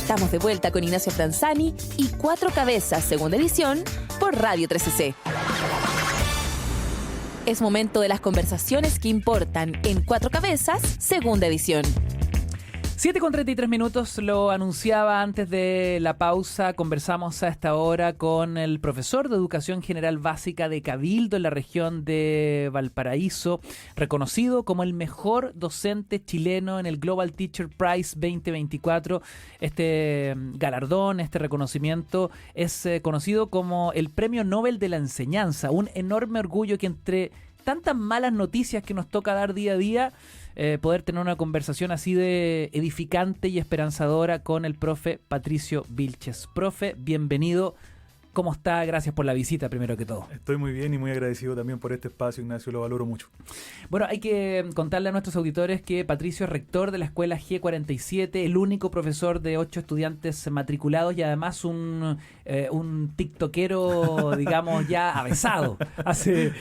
Estamos de vuelta con Ignacio Franzani y Cuatro Cabezas, segunda edición, por Radio 13C. Es momento de las conversaciones que importan en Cuatro Cabezas, segunda edición. 7:33, lo anunciaba antes de la pausa. Conversamos a esta hora con el profesor de Educación General Básica de Cabildo en la región de Valparaíso, reconocido como el mejor docente chileno en el Global Teacher Prize 2024. Este galardón, este reconocimiento es conocido como el Premio Nobel de la Enseñanza. Un enorme orgullo que entre tantas malas noticias que nos toca dar día a día, poder tener una conversación así de edificante y esperanzadora con el profe Patricio Vilches. Profe, bienvenido. ¿Cómo está? Gracias por la visita, primero que todo. Estoy muy bien y muy agradecido también por este espacio, Ignacio, lo valoro mucho. Bueno, hay que contarle a nuestros auditores que Patricio es rector de la escuela G47, el único profesor de 8 estudiantes matriculados y además un tiktokero, digamos, ya avesado hace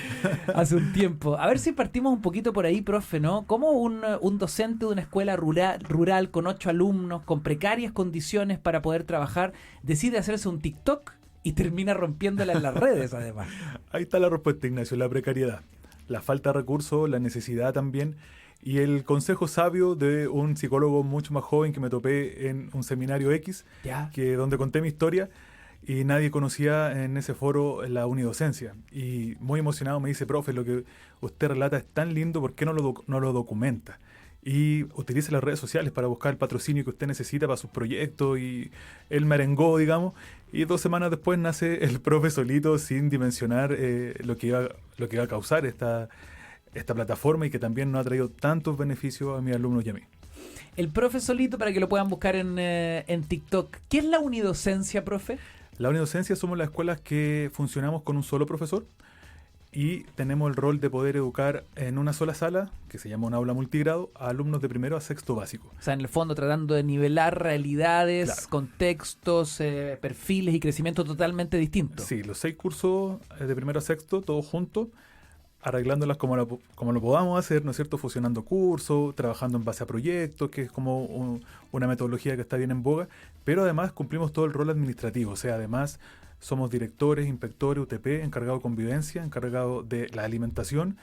un tiempo. A ver si partimos un poquito por ahí, profe, ¿no? ¿Cómo un docente de una escuela rural con 8 alumnos, con precarias condiciones para poder trabajar, decide hacerse un TikTok y termina rompiéndola en las redes, además? Ahí está la respuesta, Ignacio, la precariedad, la falta de recursos, la necesidad también, y el consejo sabio de un psicólogo mucho más joven que me topé en un seminario X, donde conté mi historia, y nadie conocía en ese foro la unidocencia. Y muy emocionado me dice: profe, lo que usted relata es tan lindo, ¿por qué no lo documenta? Y utilice las redes sociales para buscar el patrocinio que usted necesita para sus proyectos. Y él me arengó, digamos, y 2 semanas después nace el profe solito, sin dimensionar lo que iba a causar esta plataforma, y que también nos ha traído tantos beneficios a mis alumnos y a mí. El profe solito, para que lo puedan buscar en TikTok. ¿Qué es la unidocencia, profe? La unidocencia somos las escuelas que funcionamos con un solo profesor, y tenemos el rol de poder educar en una sola sala, que se llama un aula multigrado, a alumnos de primero a sexto básico. O sea, en el fondo tratando de nivelar realidades, claro, contextos, perfiles y crecimiento totalmente distintos. Sí, los 6 cursos de primero a sexto, todos juntos, arreglándolas como lo podamos hacer, ¿no es cierto? Fusionando cursos, trabajando en base a proyectos, que es como una metodología que está bien en boga, pero además cumplimos todo el rol administrativo. O sea, además somos directores, inspectores, UTP, encargados de convivencia, encargados de la alimentación,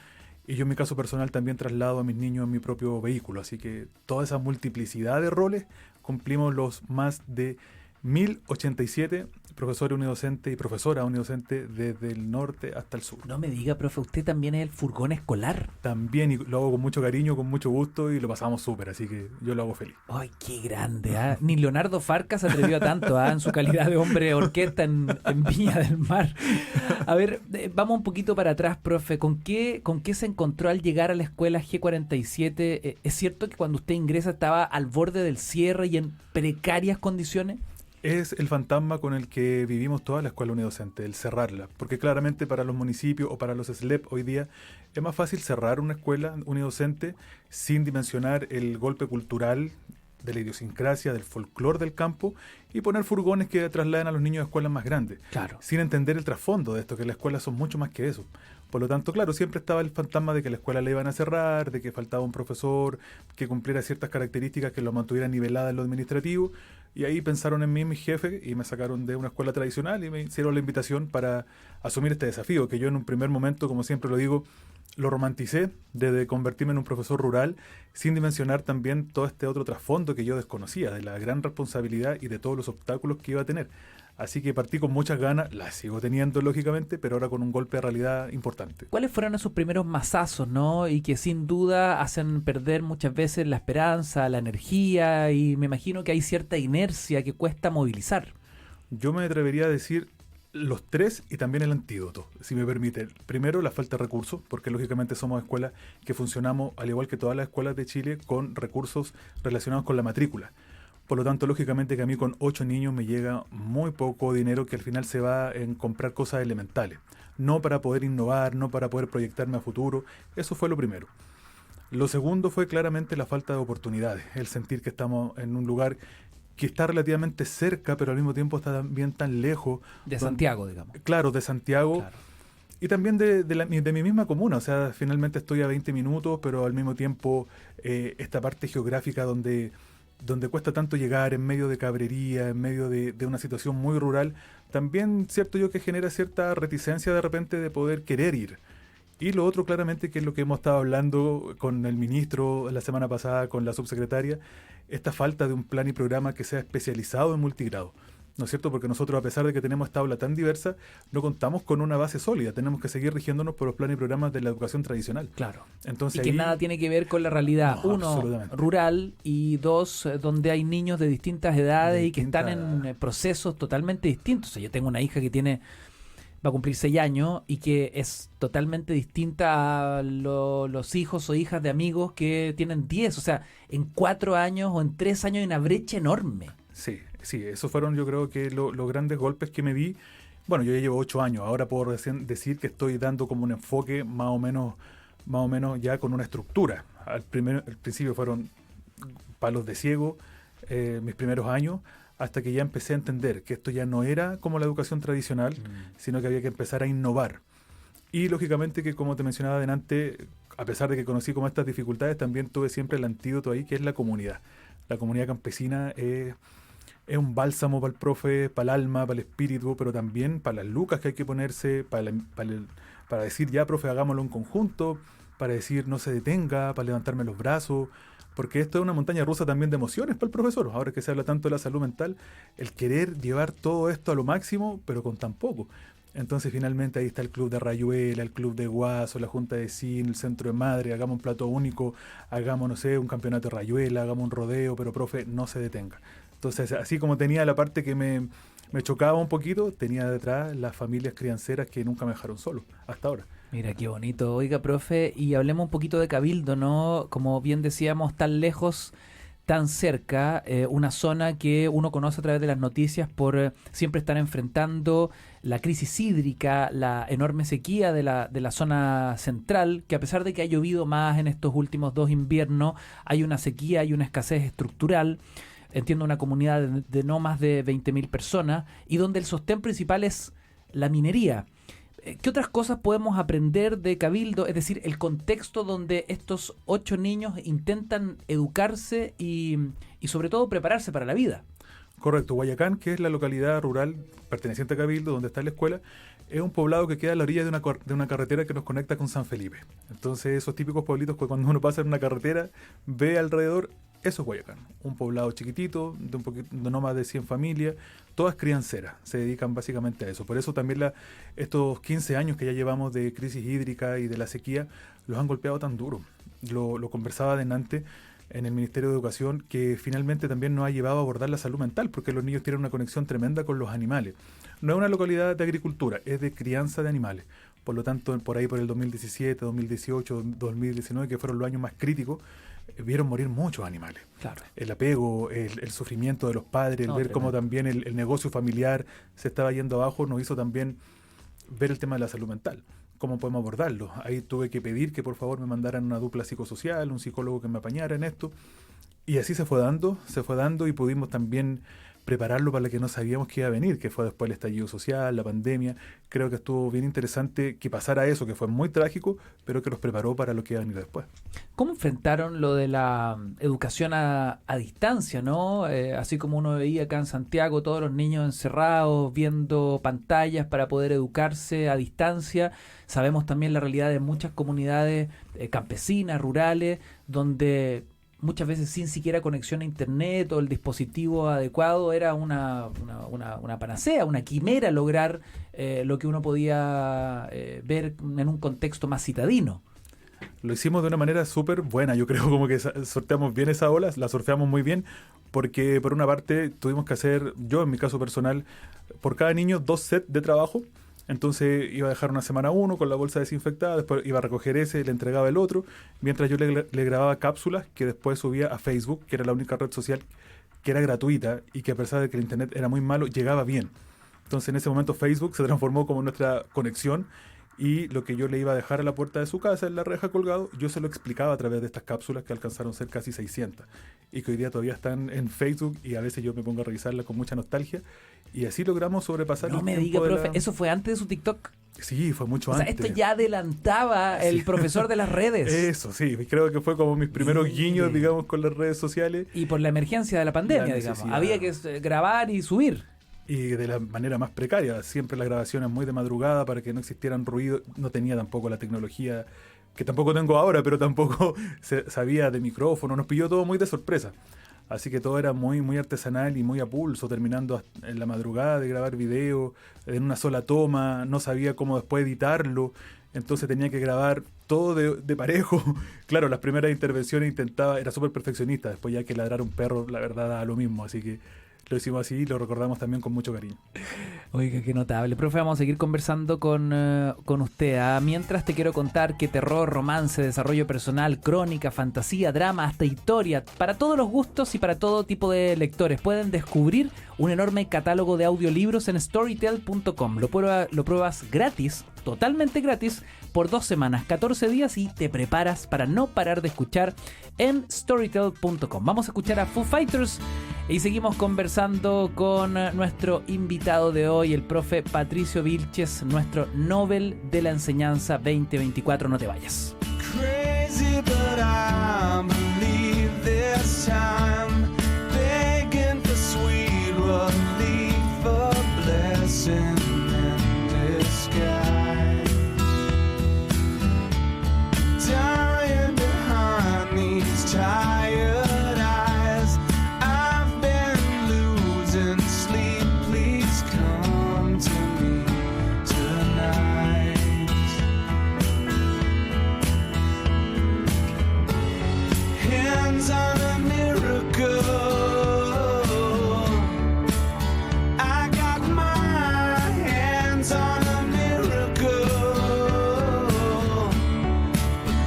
y yo en mi caso personal también traslado a mis niños en mi propio vehículo. Así que toda esa multiplicidad de roles cumplimos los más de 1087 profesores unidocentes y profesoras unidocentes desde el norte hasta el sur. No me diga, profe, ¿usted también es el furgón escolar? También, y lo hago con mucho cariño, con mucho gusto, y lo pasamos súper, así que yo lo hago feliz. ¡Ay, qué grande! ¿Eh? Ni Leonardo Farca se atrevió a tanto, en su calidad de hombre orquesta en Viña del Mar. A ver, vamos un poquito para atrás, profe. ¿Con qué se encontró al llegar a la escuela G47? ¿Es cierto que cuando usted ingresa estaba al borde del cierre y en precarias condiciones? Es el fantasma con el que vivimos toda la escuela unidocente, el cerrarla. Porque claramente para los municipios o para los SLEP hoy día es más fácil cerrar una escuela unidocente sin dimensionar el golpe cultural de la idiosincrasia, del folclore del campo, y poner furgones que trasladen a los niños a escuelas más grandes. Claro. Sin entender el trasfondo de esto, que las escuelas son mucho más que eso. Por lo tanto, claro, siempre estaba el fantasma de que la escuela la iban a cerrar, de que faltaba un profesor que cumpliera ciertas características que lo mantuviera nivelada en lo administrativo, y ahí pensaron en mí, mis jefes, y me sacaron de una escuela tradicional y me hicieron la invitación para asumir este desafío, que yo en un primer momento, como siempre lo digo, lo romanticé desde convertirme en un profesor rural, sin dimensionar también todo este otro trasfondo que yo desconocía, de la gran responsabilidad y de todos los obstáculos que iba a tener. Así que partí con muchas ganas, las sigo teniendo lógicamente, pero ahora con un golpe de realidad importante. ¿Cuáles fueron esos primeros mazazos, no? Y que sin duda hacen perder muchas veces la esperanza, la energía, y me imagino que hay cierta inercia que cuesta movilizar. Yo me atrevería a decir los 3 y también el antídoto, si me permite. Primero, la falta de recursos, porque lógicamente somos escuelas que funcionamos, al igual que todas las escuelas de Chile, con recursos relacionados con la matrícula. Por lo tanto, lógicamente que a mí con 8 niños me llega muy poco dinero, que al final se va en comprar cosas elementales. No para poder innovar, no para poder proyectarme a futuro. Eso fue lo primero. Lo segundo fue claramente la falta de oportunidades. El sentir que estamos en un lugar que está relativamente cerca, pero al mismo tiempo está también tan lejos. De Santiago, digamos. Claro, de Santiago. Claro. Y también de mi misma comuna. O sea, finalmente estoy a 20 minutos, pero al mismo tiempo esta parte geográfica donde donde cuesta tanto llegar, en medio de cabrería, en medio de una situación muy rural, también cierto yo que genera cierta reticencia de repente de poder querer ir. Y lo otro claramente, que es lo que hemos estado hablando con el ministro la semana pasada, con la subsecretaria, esta falta de un plan y programa que sea especializado en multigrado. ¿No es cierto? Porque nosotros, a pesar de que tenemos esta aula tan diversa, no contamos con una base sólida. Tenemos que seguir rigiéndonos por los planes y programas de la educación tradicional. Claro. Entonces, y que nada tiene que ver con la realidad, no, uno, rural, y dos, donde hay niños de distintas edades y que están en procesos totalmente distintos. O sea, yo tengo una hija que va a cumplir 6 años y que es totalmente distinta a los hijos o hijas de amigos que tienen 10. O sea, en 4 años o en 3 años hay una brecha enorme. Sí, esos fueron yo creo que los grandes golpes que me vi. Bueno, yo ya llevo 8 años, ahora puedo decir que estoy dando como un enfoque más o menos ya con una estructura. Al principio fueron palos de ciego mis primeros años, hasta que ya empecé a entender que esto ya no era como la educación tradicional, sino que había que empezar a innovar. Y lógicamente que, como te mencionaba adelante, a pesar de que conocí como estas dificultades, también tuve siempre el antídoto ahí, que es la comunidad. La comunidad campesina es un bálsamo para el profe, para el alma, para el espíritu, pero también para las lucas que hay que ponerse, para decir, ya, profe, hagámoslo en conjunto, para decir, no se detenga, para levantarme los brazos, porque esto es una montaña rusa también de emociones para el profesor. Ahora que se habla tanto de la salud mental, el querer llevar todo esto a lo máximo, pero con tan poco. Entonces, finalmente, ahí está el club de Rayuela, el club de Guaso, la junta de CIN, el centro de madre, hagamos un plato único, hagamos, no sé, un campeonato de Rayuela, hagamos un rodeo, pero profe, no se detenga. Entonces, así como tenía la parte que me chocaba un poquito, tenía detrás las familias crianceras que nunca me dejaron solo, hasta ahora. Mira, qué bonito. Oiga, profe, y hablemos un poquito de Cabildo, ¿no? Como bien decíamos, tan lejos, tan cerca, una zona que uno conoce a través de las noticias por siempre estar enfrentando la crisis hídrica, la enorme sequía de la zona central, que a pesar de que ha llovido más en estos últimos 2 inviernos, hay una sequía, hay una escasez estructural. Entiendo, una comunidad de no más de 20.000 personas, y donde el sostén principal es la minería. ¿Qué otras cosas podemos aprender de Cabildo? Es decir, el contexto donde estos 8 niños intentan educarse y sobre todo prepararse para la vida. Correcto. Guayacán, que es la localidad rural perteneciente a Cabildo, donde está la escuela, es un poblado que queda a la orilla de una carretera que nos conecta con San Felipe. Entonces, esos típicos pueblitos que cuando uno pasa en una carretera, ve alrededor, eso es Guayacán. Un poblado chiquitito, de no más de 100 familias, todas crianceras, se dedican básicamente a eso. Por eso también estos 15 años que ya llevamos de crisis hídrica y de la sequía, los han golpeado tan duro. Lo conversaba adelante en el Ministerio de Educación, que finalmente también nos ha llevado a abordar la salud mental, porque los niños tienen una conexión tremenda con los animales. No es una localidad de agricultura, es de crianza de animales. Por lo tanto, por ahí por el 2017, 2018, 2019, que fueron los años más críticos, vieron morir muchos animales. Claro. El apego, el sufrimiento de los padres, el ver cómo también el negocio familiar se estaba yendo abajo, nos hizo también ver el tema de la salud mental. ¿Cómo podemos abordarlo? Ahí tuve que pedir que por favor me mandaran una dupla psicosocial, un psicólogo que me apañara en esto. Y así se fue dando y pudimos también prepararlo para lo que no sabíamos que iba a venir, que fue después el estallido social, la pandemia. Creo que estuvo bien interesante que pasara eso, que fue muy trágico, pero que nos preparó para lo que iba a venir después. ¿Cómo enfrentaron lo de la educación a distancia, no? Así como uno veía acá en Santiago, todos los niños encerrados, viendo pantallas para poder educarse a distancia. Sabemos también la realidad de muchas comunidades campesinas, rurales, donde muchas veces sin siquiera conexión a internet o el dispositivo adecuado era una panacea, una quimera lograr lo que uno podía ver en un contexto más citadino. Lo hicimos de una manera súper buena, yo creo, como que sorteamos bien esa ola, la surfeamos muy bien, porque por una parte tuvimos que hacer, yo en mi caso personal, por cada niño 2 sets de trabajo. Entonces iba a dejar una semana uno con la bolsa desinfectada, después iba a recoger ese, le entregaba el otro, mientras yo le grababa cápsulas que después subía a Facebook, que era la única red social que era gratuita y que a pesar de que el internet era muy malo, llegaba bien. Entonces en ese momento Facebook se transformó como nuestra conexión, y lo que yo le iba a dejar a la puerta de su casa, en la reja colgado, yo se lo explicaba a través de estas cápsulas que alcanzaron a ser casi 600 y que hoy día todavía están en Facebook, y a veces yo me pongo a revisarlas con mucha nostalgia, y así logramos sobrepasar No me diga, profe, ¿eso fue antes de su TikTok? Sí, fue mucho antes. Esto ya adelantaba el profesor de las redes. Eso, sí. Creo que fue como mis primeros guiños, digamos, con las redes sociales. Y por la emergencia de la pandemia, digamos. Había que grabar y subir. Y de la manera más precaria. Siempre las grabaciones muy de madrugada para que no existieran ruido. No tenía tampoco la tecnología que tampoco tengo ahora, pero tampoco sabía de micrófono. Nos pilló todo muy de sorpresa. Así que todo era muy, muy artesanal y muy a pulso, terminando en la madrugada de grabar video en una sola toma. No sabía cómo después editarlo. Entonces tenía que grabar todo de parejo. Claro, las primeras intervenciones era súper perfeccionista. Después ya que ladrar un perro, la verdad, daba lo mismo. Así que lo hicimos así y lo recordamos también con mucho cariño. Oiga, qué notable. Profe, vamos a seguir conversando con usted. Mientras te quiero contar que terror, romance, desarrollo personal, crónica, fantasía, drama, hasta historia, para todos los gustos y para todo tipo de lectores, pueden descubrir un enorme catálogo de audiolibros en Storytel.com. Lo pruebas gratis, totalmente gratis, por 2 semanas, 14 días y te preparas para no parar de escuchar en Storytel.com. Vamos a escuchar a Foo Fighters y seguimos conversando con nuestro invitado de hoy, el profe Patricio Vilches, nuestro Nobel de la Enseñanza 2024. No te vayas. Crazy, but I believe this time, begging for sweet relief, a blessing in disguise. Dying behind these tired eyes, I've been losing sleep. Please come to me tonight. Hands on a miracle. I got my hands on a miracle.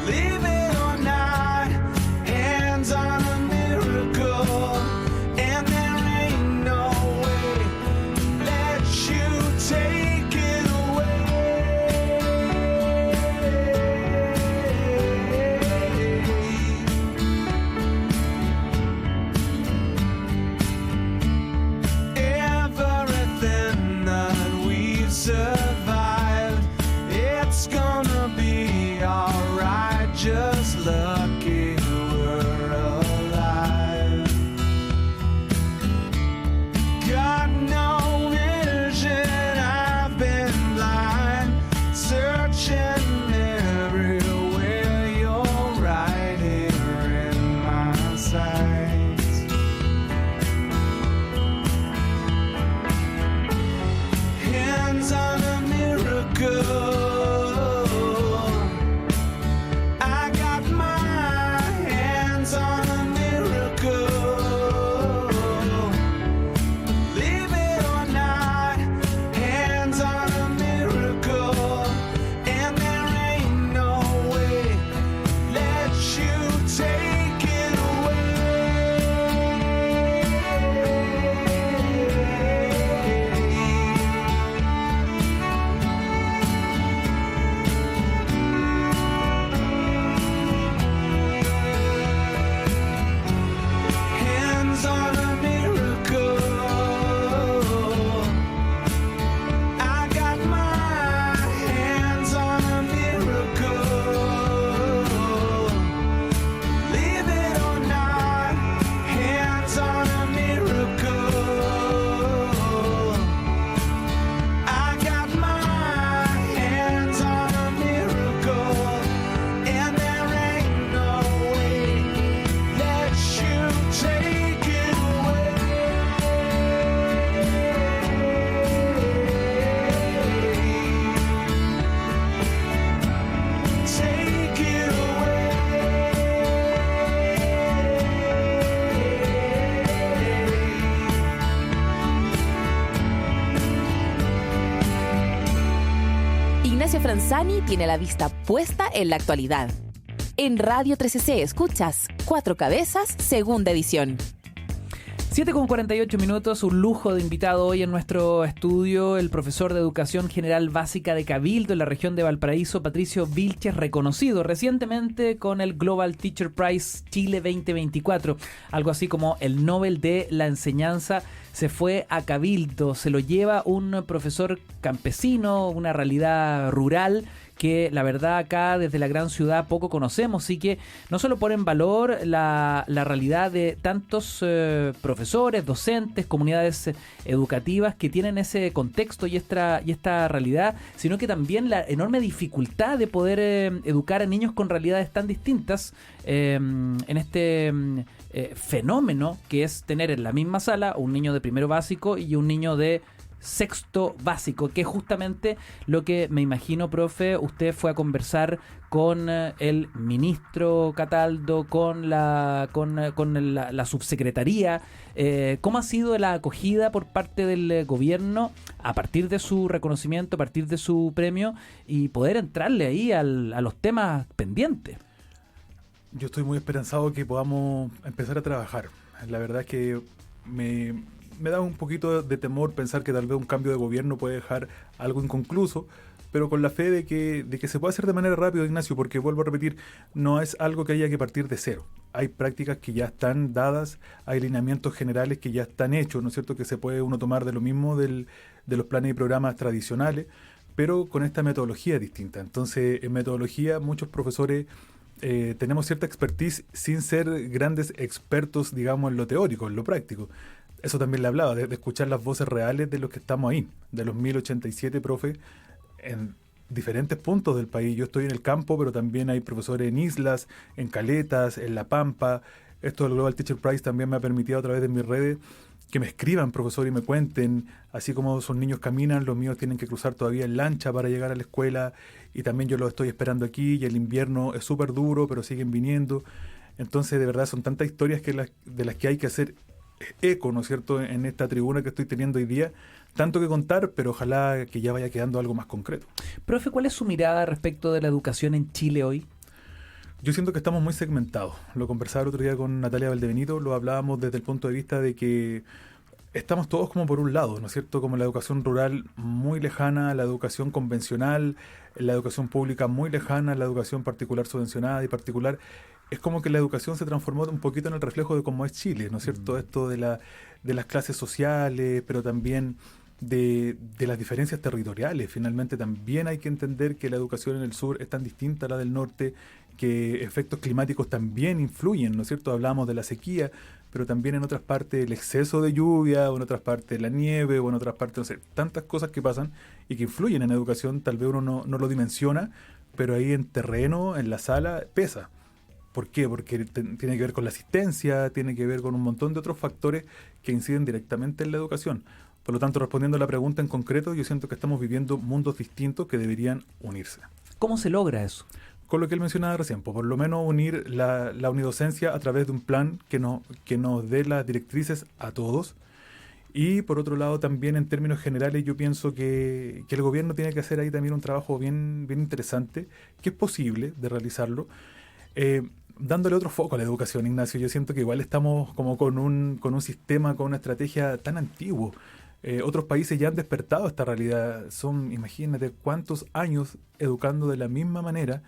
Believe it or not, hands on a miracle. And there ain't no way let you take it away. Everything that we've survived, it's gonna be alright. Just lucky we're alive. Got no vision, I've been blind, searching everywhere. You're right here in my sights. Hands on a miracle. I got my hands on a miracle. Believe it or not, hands on a miracle. And there ain't no way let you take it away. Hands on a miracle. I got my hands on a miracle. Believe it or not, hands on a miracle. I got my hands on a miracle. And there ain't no way let you take it away. Take it away. Ignacio Franzani tiene la vista puesta en la actualidad. En Radio 13C escuchas Cuatro Cabezas, segunda edición. 7:48, un lujo de invitado hoy en nuestro estudio, el profesor de Educación General Básica de Cabildo en la región de Valparaíso, Patricio Vilches, reconocido recientemente con el Global Teacher Prize Chile 2024, algo así como el Nobel de la Enseñanza. Se fue a Cabildo, se lo lleva un profesor campesino, una realidad rural que la verdad acá desde la gran ciudad poco conocemos, y que no solo pone en valor la realidad de tantos profesores, docentes, comunidades educativas que tienen ese contexto y esta realidad, sino que también la enorme dificultad de poder educar a niños con realidades tan distintas en este fenómeno que es tener en la misma sala un niño de primero básico y un niño de sexto básico, que es justamente lo que me imagino, profe, usted fue a conversar con el ministro Cataldo, con la subsecretaría. ¿Cómo ha sido la acogida por parte del gobierno a partir de su reconocimiento, a partir de su premio, y poder entrarle ahí a los temas pendientes? Yo estoy muy esperanzado que podamos empezar a trabajar. La verdad es que me da un poquito de temor pensar que tal vez un cambio de gobierno puede dejar algo inconcluso, pero con la fe de que se puede hacer de manera rápida, Ignacio, porque vuelvo a repetir, no es algo que haya que partir de cero. Hay prácticas que ya están dadas, hay lineamientos generales que ya están hechos, ¿no es cierto?, que se puede uno tomar de lo mismo de los planes y programas tradicionales, pero con esta metodología distinta. Entonces, en metodología muchos profesores tenemos cierta expertise sin ser grandes expertos, digamos, en lo teórico, en lo práctico. Eso también le hablaba, de escuchar las voces reales de los que estamos ahí, de los 1087 profes en diferentes puntos del país. Yo estoy en el campo, pero también hay profesores en islas, en Caletas, en La Pampa. Esto del Global Teacher Prize también me ha permitido a través de mis redes que me escriban, profesor, y me cuenten, así como sus niños caminan, los míos tienen que cruzar todavía en lancha para llegar a la escuela, y también yo los estoy esperando aquí, y el invierno es súper duro, pero siguen viniendo. Entonces, de verdad, son tantas historias de las que hay que hacer eco, ¿no es cierto?, en esta tribuna que estoy teniendo hoy día. Tanto que contar, pero ojalá que ya vaya quedando algo más concreto. Profe, ¿cuál es su mirada respecto de la educación en Chile hoy? Yo siento que estamos muy segmentados. Lo conversaba el otro día con Natalia Valdebenito, lo hablábamos desde el punto de vista de que estamos todos como por un lado, ¿no es cierto?, como la educación rural muy lejana, la educación convencional, la educación pública muy lejana, la educación particular subvencionada y particular. Es como que la educación se transformó un poquito en el reflejo de cómo es Chile, ¿no es cierto?, esto de las clases sociales, pero también de las diferencias territoriales. Finalmente también hay que entender que la educación en el sur es tan distinta a la del norte, que efectos climáticos también influyen, ¿no es cierto? Hablamos de la sequía, pero también en otras partes el exceso de lluvia, o en otras partes la nieve, o en otras partes, no sé, tantas cosas que pasan y que influyen en la educación. Tal vez uno no lo dimensiona, pero ahí en terreno, en la sala, pesa. ¿Por qué? Porque tiene que ver con la asistencia, tiene que ver con un montón de otros factores que inciden directamente en la educación. Por lo tanto, respondiendo a la pregunta en concreto, yo siento que estamos viviendo mundos distintos que deberían unirse. ¿Cómo se logra eso? Con lo que él mencionaba recién, por lo menos unir la unidocencia a través de un plan que nos dé las directrices a todos. Y por otro lado, también en términos generales, yo pienso que el gobierno tiene que hacer ahí también un trabajo bien interesante, que es posible de realizarlo, dándole otro foco a la educación, Ignacio. Yo siento que igual estamos como con un sistema, con una estrategia tan antiguo. Otros países ya han despertado esta realidad. Imagínate, cuántos años educando de la misma manera.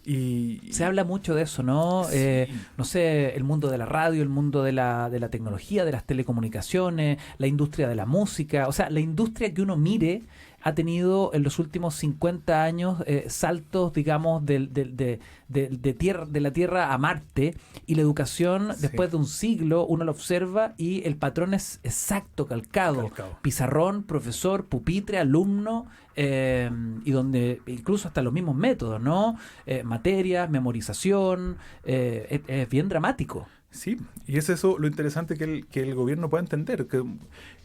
Y se habla mucho de eso, ¿no? Sí. No sé, el mundo de la radio, el mundo de la tecnología, de las telecomunicaciones, la industria de la música. O sea, la industria que uno mire ha tenido en los últimos 50 años saltos, digamos, de la Tierra a Marte, y la educación, sí, después de un siglo, uno la observa y el patrón es exacto, calcado. Pizarrón, profesor, pupitre, alumno, y donde incluso hasta los mismos métodos, ¿no? Materias, memorización, es bien dramático. Sí, y es eso lo interesante que el gobierno pueda entender, que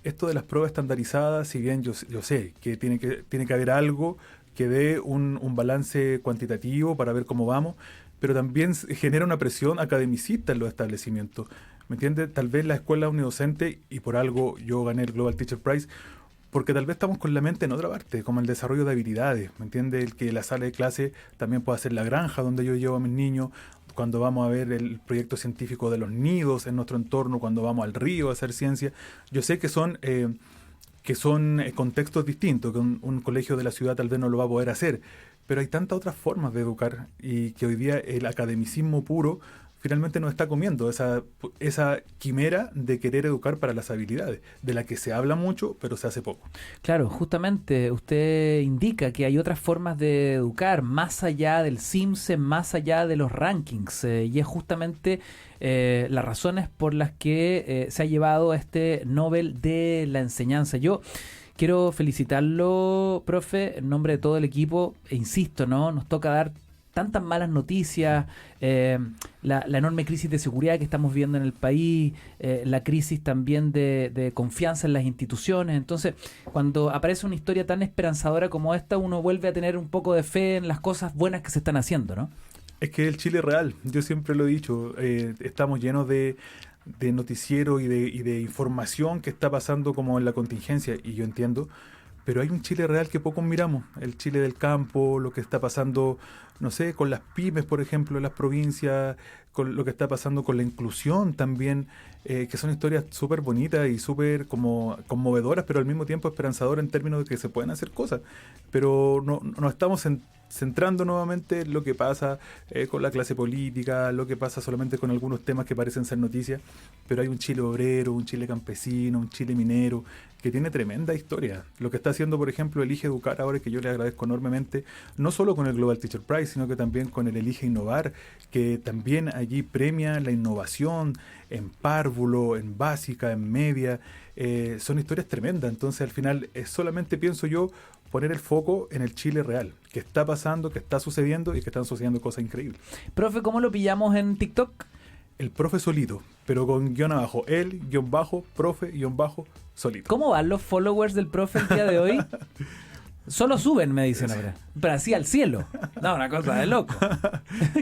esto de las pruebas estandarizadas, si bien yo sé que tiene que haber algo que dé un balance cuantitativo para ver cómo vamos, pero también genera una presión academicista en los establecimientos. ¿Me entiendes? Tal vez la escuela unidocente, y por algo yo gané el Global Teacher Prize, porque tal vez estamos con la mente en otra parte, como el desarrollo de habilidades, ¿me entiendes? El que la sala de clase también pueda ser la granja donde yo llevo a mis niños, cuando vamos a ver el proyecto científico de los nidos en nuestro entorno, cuando vamos al río a hacer ciencia. Yo sé que son contextos distintos, que un colegio de la ciudad tal vez no lo va a poder hacer, pero hay tantas otras formas de educar y que hoy día el academicismo puro finalmente nos está comiendo esa quimera de querer educar para las habilidades, de la que se habla mucho, pero se hace poco. Claro, justamente usted indica que hay otras formas de educar, más allá del CIMSE, más allá de los rankings, y es justamente las razones por las que se ha llevado este Nobel de la Enseñanza. Yo quiero felicitarlo, profe, en nombre de todo el equipo, e insisto, ¿no? Nos toca dar tantas malas noticias, la enorme crisis de seguridad que estamos viendo en el país, la crisis también de confianza en las instituciones. Entonces, cuando aparece una historia tan esperanzadora como esta, uno vuelve a tener un poco de fe en las cosas buenas que se están haciendo, ¿no? Es que el Chile real, yo siempre lo he dicho, estamos llenos de noticiero y de información que está pasando como en la contingencia, y yo entiendo, pero hay un Chile real que pocos miramos, el Chile del campo, lo que está pasando, no sé, con las pymes, por ejemplo, en las provincias, con lo que está pasando con la inclusión también, que son historias súper bonitas y súper como conmovedoras, pero al mismo tiempo esperanzadoras en términos de que se pueden hacer cosas. Pero no estamos centrando nuevamente en lo que pasa con la clase política, lo que pasa solamente con algunos temas que parecen ser noticias, pero hay un Chile obrero, un Chile campesino, un Chile minero, que tiene tremenda historia. Lo que está haciendo, por ejemplo, Elige Educar ahora, que yo le agradezco enormemente, no solo con el Global Teacher Prize, sino que también con el Elige Innovar, que también allí premia la innovación en párvulo, en básica, en media. Son historias tremendas. Entonces, al final, solamente pienso yo poner el foco en el Chile real, que está pasando, que está sucediendo y que están sucediendo cosas increíbles. Profe, ¿cómo lo pillamos en TikTok? El profe solito, pero con guión abajo, el guión bajo, profe guión bajo, solito. ¿Cómo van los followers del profe el día de hoy? Solo suben, me dicen ahora. Pero así al cielo. No, una cosa de loco.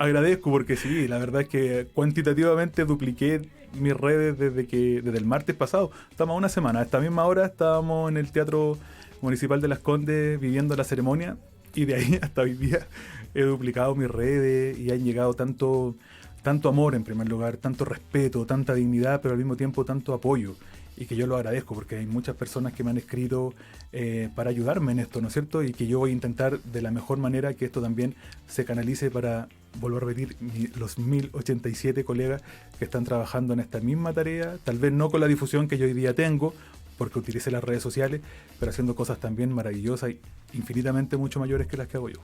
Agradezco porque sí, la verdad es que cuantitativamente dupliqué mis redes desde el martes pasado. Estamos a una semana. A esta misma hora estábamos en el Teatro Municipal de Las Condes viviendo la ceremonia, y de ahí hasta hoy día he duplicado mis redes y han llegado tanto amor en primer lugar, tanto respeto, tanta dignidad, pero al mismo tiempo tanto apoyo, y que yo lo agradezco porque hay muchas personas que me han escrito para ayudarme en esto, ¿no es cierto? Y que yo voy a intentar de la mejor manera que esto también se canalice para volver a repetir los 1087 colegas que están trabajando en esta misma tarea, tal vez no con la difusión que yo hoy día tengo, porque utilicé las redes sociales, pero haciendo cosas también maravillosas y infinitamente mucho mayores que las que hago yo.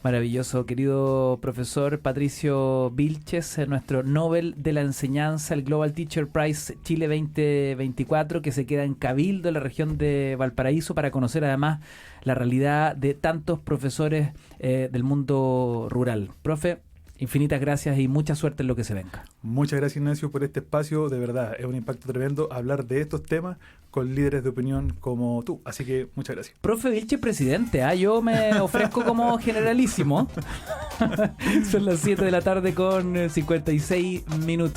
Maravilloso, querido profesor Patricio Vilches, nuestro Nobel de la Enseñanza, el Global Teacher Prize Chile 2024, que se queda en Cabildo, en la región de Valparaíso, para conocer además la realidad de tantos profesores del mundo rural. Profe, infinitas gracias y mucha suerte en lo que se venga. Muchas gracias, Ignacio, por este espacio. De verdad, es un impacto tremendo hablar de estos temas con líderes de opinión como tú. Así que muchas gracias. Profe Vilche, presidente, yo me ofrezco como generalísimo. Son las 7 de la tarde con 56 minutos.